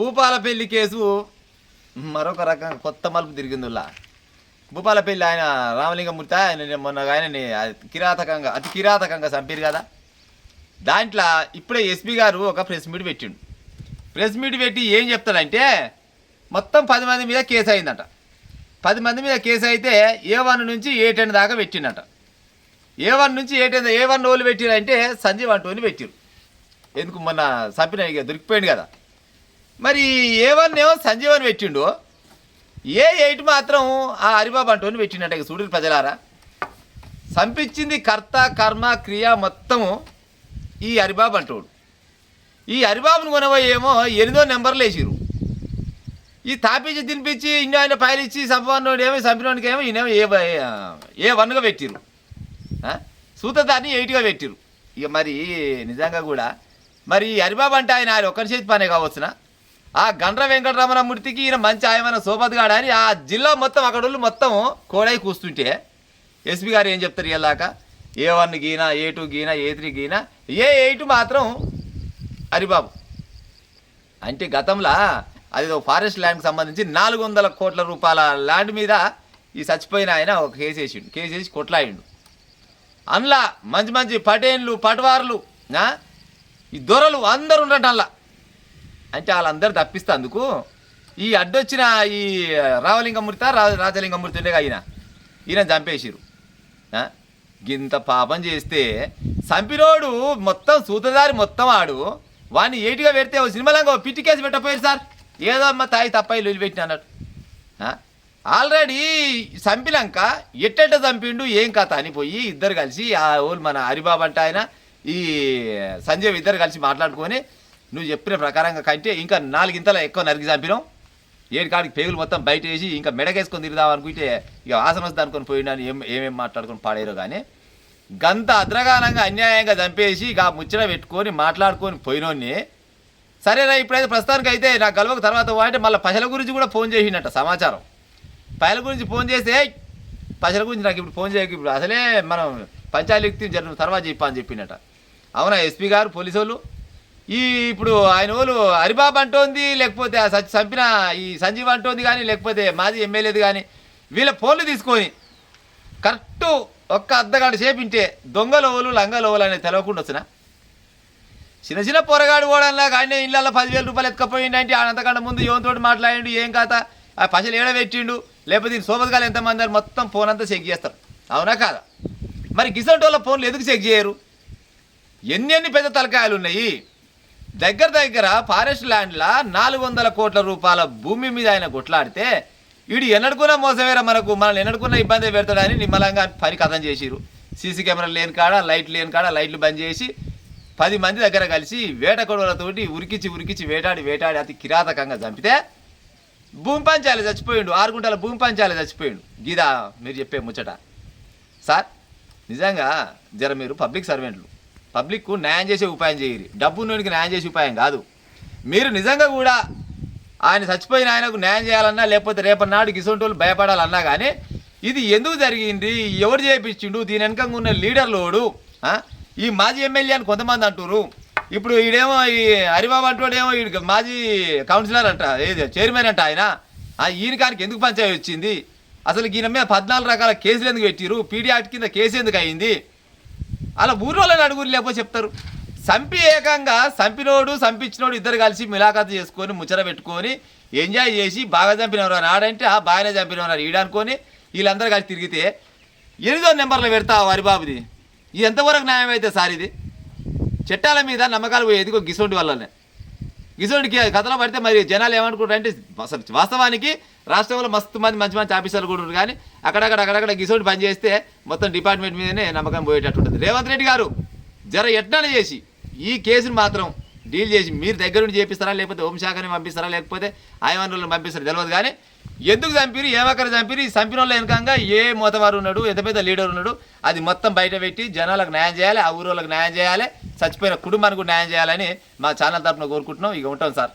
Bhupalpally case మరొక రకంగా కొత్త మలుపు తిరిగిందిలా. భూపాలపల్లి ఆయన రామలింగమూర్తి ఆయన మొన్న ఆయనని అతి కిరాతకంగా చంపారు కదా. దాంట్లో ఇప్పుడే ఎస్పీ గారు ఒక ప్రెస్ మీట్ పెట్టిండు. ప్రెస్ మీట్ పెట్టి ఏం చెప్తాడంటే మొత్తం 10 మంది మీద కేసు అయిందట. 10 మంది మీద కేసు అయితే A1 నుంచి A10 దాకా పెట్టిండట. A1 నుంచి A10 A1 వాళ్ళు పెట్టిరంటే సంజీవ్ అంటోని పెట్టిరు. ఎందుకు మొన్న చంపిన దొరికిపోయింది కదా. మరి A1 ఏమో సంజీవ్ అని పెట్టిండు, A8 మాత్రం ఆ హరిబాబు అంటోని పెట్టిండట. ఇక చూడు ప్రజలారా, చంపించింది కర్త కర్మ క్రియ మొత్తము ఈ హరిబాబు అంటోడు. ఈ హరిబాబును కొనబోయేమో 8వ నెంబర్లు వేసిరు. ఈ తాపించి తినిపించి ఇన్ని ఆయన పైలు ఇచ్చి చంపవాడినోడు ఏమో చంపినోడికి ఏమో ఈయనేమో A1గా పెట్టిరు, సూతదాన్ని 8గా పెట్టిరు. ఇక మరి నిజంగా కూడా మరి హరిబాబు అంటే ఆయన ఒక్కరి చేతి పనే కావచ్చునా? ఆ గండ్ర వెంకటరమణమూర్తికి ఈయన మంచి ఆయమైన సోబద్గాడ అని ఆ జిల్లా మొత్తం అక్కడోళ్ళు మొత్తం కోడై కూస్తుంటే ఎస్పీ గారు ఏం చెప్తారు ఇలాక? A1 గీనా, A2 గీనా, A3 గీనా, A8 మాత్రం హరిబాబు. అంటే గతంలో అది ఫారెస్ట్ ల్యాండ్కి సంబంధించి 400 కోట్ల రూపాయల ల్యాండ్ మీద ఈ చచ్చిపోయిన ఆయన ఒక కేసు వేసిండు. కేసు వేసి కొట్లాయిండు. అందులో మంచి మంచి పటేన్లు పటవార్లు ఈ దొరలు అందరు ఉండటం అలా. అంటే వాళ్ళందరూ తప్పిస్తందుకు ఈ అడ్డొచ్చిన ఈ రామలింగమూర్తి రాజలింగమూర్తి ఉండేగా ఈయన చంపేసిరు. గింత పాపం చేస్తే చంపినోడు మొత్తం సూతదారి మొత్తం ఆడు వాడిని 8గా పెడితే సినిమాలంగా పిట్టి కేసు పెట్టపోయారు సార్. ఏదో అమ్మ తాయి తప్పాయి లొలి పెట్టిన అన్నట్టు. ఆల్రెడీ చంపినాక ఎట్టెట్ట చంపిండు ఏం కథ అని పోయి ఇద్దరు కలిసి ఆ ఓళ్ళు మన హరిబాబు అంటే ఆయన ఈ సంజయ్ ఇద్దరు కలిసి మాట్లాడుకొని నువ్వు చెప్పిన ప్రకారంగా కంటే ఇంకా 4 ఇంతల ఎక్కువ నరికి చంపినాం, 7 కాడికి పేగులు మొత్తం బయట వేసి ఇంకా మెడకేసుకొని తిరుగుదాం అనుకుంటే ఇక ఆసన వస్తుంది అనుకొని పోయినాను ఏమేమి మాట్లాడుకొని పాడేరో. కానీ గంత అద్రగానంగా అన్యాయంగా చంపేసి ఇక ముచ్చట పెట్టుకొని మాట్లాడుకొని పోయినోన్ని సరేనా. ఇప్పుడైతే ప్రస్తుతానికి అయితే నాకు గలవక తర్వాత అంటే మళ్ళీ పశల గురించి కూడా ఫోన్ చేసిండట సమాచారం. పశల గురించి ఫోన్ చేస్తే పశల గురించి నాకు ఇప్పుడు ఫోన్ చేయక ఇప్పుడు అసలే మనం పంచాయతీ జరిగిన తర్వాత చెప్పని చెప్పిండట. అవునా ఎస్పీ గారు పోలీసు వాళ్ళు ఈ ఇప్పుడు ఆయన వాళ్ళు హరిబాబు అంటోంది లేకపోతే చంపిన ఈ సంజీవ్ అంటోంది కానీ లేకపోతే మాజీ ఎమ్మెల్యేది కానీ వీళ్ళ ఫోన్లు తీసుకొని కరెక్టు ఒక్క అర్ధగంట సేపింటే దొంగలోవులు లంగలోవులు అనేది తెలవకుండా వచ్చినా చిన్న చిన్న పొరగాడు ఓడల్లా కానీ ఇళ్ళల్లో 10,000 రూపాయలు ఎత్తుకపోయిందంటే అంతకంటే ముందు యువతోటి మాట్లాడిండు ఏం కాత ఆ పశలు ఏడబెట్టిండు లేకపోతే దీని సోబతగాలు ఎంతమంది అని మొత్తం ఫోన్ అంతా చెక్ చేస్తారు. అవునా కాదా? మరి గిసంటోళ్ళ ఫోన్లు ఎందుకు చెక్ చేయరు? ఎన్ని పెద్ద తలకాయలు ఉన్నాయి. దగ్గర ఫారెస్ట్ ల్యాండ్లో 400 కోట్ల రూపాయల భూమి మీద ఆయన కొట్లాడితే వీడు ఎన్నడుకున్న మోసమేరా మనల్ని ఎన్నడుకున్న ఇబ్బంది పెడతాడని నిమ్మలంగా పని కథం చేసిరు. సీసీ కెమెరాలు లేని కాడ లైట్లు బంద్ చేసి 10 మంది దగ్గర కలిసి వేట కొడవలతోటి ఉరికిచ్చి వేటాడి అతి కిరాతకంగా చంపితే భూమి పంచాలి చచ్చిపోయిండు. 6 గుంటల భూమి పంచాలి చచ్చిపోయిండు. గీదా మీరు చెప్పే ముచ్చట సార్? నిజంగా జర మీరు పబ్లిక్ సర్వెంట్లు, పబ్లిక్కు న్యాయం చేసే ఉపాయం చేయరు, డబ్బున్నోనికి న్యాయం చేసే ఉపాయం కాదు. మీరు నిజంగా కూడా ఆయన చచ్చిపోయిన ఆయనకు న్యాయం చేయాలన్నా లేకపోతే రేపన్నాడు గిసొంటోళ్ళు భయపడాలన్నా కానీ ఇది ఎందుకు జరిగింది, ఎవరు చేయించిండు, దీని వెనకంగా ఉన్న లీడర్లోడు ఈ మాజీ ఎమ్మెల్యే అని కొంతమంది అంటారు. ఇప్పుడు ఈడేమో ఈ హరిబాబు అంటోడేమో ఈ మాజీ కౌన్సిలర్ అంట, చైర్మన్ అంట ఆయన. ఈయనకానికి ఎందుకు పంచాయతీ వచ్చింది, అసలు ఈయన మీద 14 రకాల కేసులు ఎందుకు పెట్టిరు, పీడీ యాక్ట్ కింద కేసు ఎందుకు అయింది, అలా ఊర్లోనే అడుగురు లేకపోతే చెప్తారు. చంపి ఏకంగా చంపించినోడు ఇద్దరు కలిసి ములాఖాతు చేసుకొని ముచ్చట పెట్టుకొని ఎంజాయ్ చేసి బాగా చంపినవారు ఆడంటే బాగానే చంపినవారు ఈడనుకొని వీళ్ళందరూ కలిసి తిరిగితే 8వ నెంబర్లో పెడతా హరిబాబుది. ఇది ఎంతవరకు న్యాయం అయితే సార్? ఇది చట్టాల మీద నమ్మకాలు పోయేది గిసోంటి వల్లనే. గిసోంటికి కథలో పడితే మరి జనాలు ఏమనుకుంటారు అంటే అసలు వాస్తవానికి రాష్ట్రంలో మస్తు మంచి ఆఫీసర్లు కూడా ఉన్నారు కానీ అక్కడక్కడ గిసోంటి పని చేస్తే మొత్తం డిపార్ట్మెంట్ మీదనే నమ్మకం పోయేటట్టు ఉంటుంది. రేవంత్ రెడ్డి గారు జర ఎట్లా చేసి ఈ కేసును మాత్రం డీల్ చేసి మీరు దగ్గర నుండి చేపిస్తారా లేకపోతే హోంశాఖని పంపిస్తారా లేకపోతే ఆయవన్నులను పంపిస్తారా తెలియదు కానీ ఎందుకు చంపిరు, ఏమక్కడ చంపిరు, ఈ చంపిన వాళ్ళ వెనకంగా ఏ మోతవారు ఉన్నాడు, ఎంత పెద్ద లీడర్ ఉన్నాడు, అది మొత్తం బయట పెట్టి జనాలకు న్యాయం చేయాలి, ఆ ఊరోళ్ళకి న్యాయం చేయాలి, చచ్చిపోయిన కుటుంబానికి న్యాయం చేయాలని మా ఛానల్ తరఫున కోరుకుంటున్నాం. ఇక ఉంటాం సార్.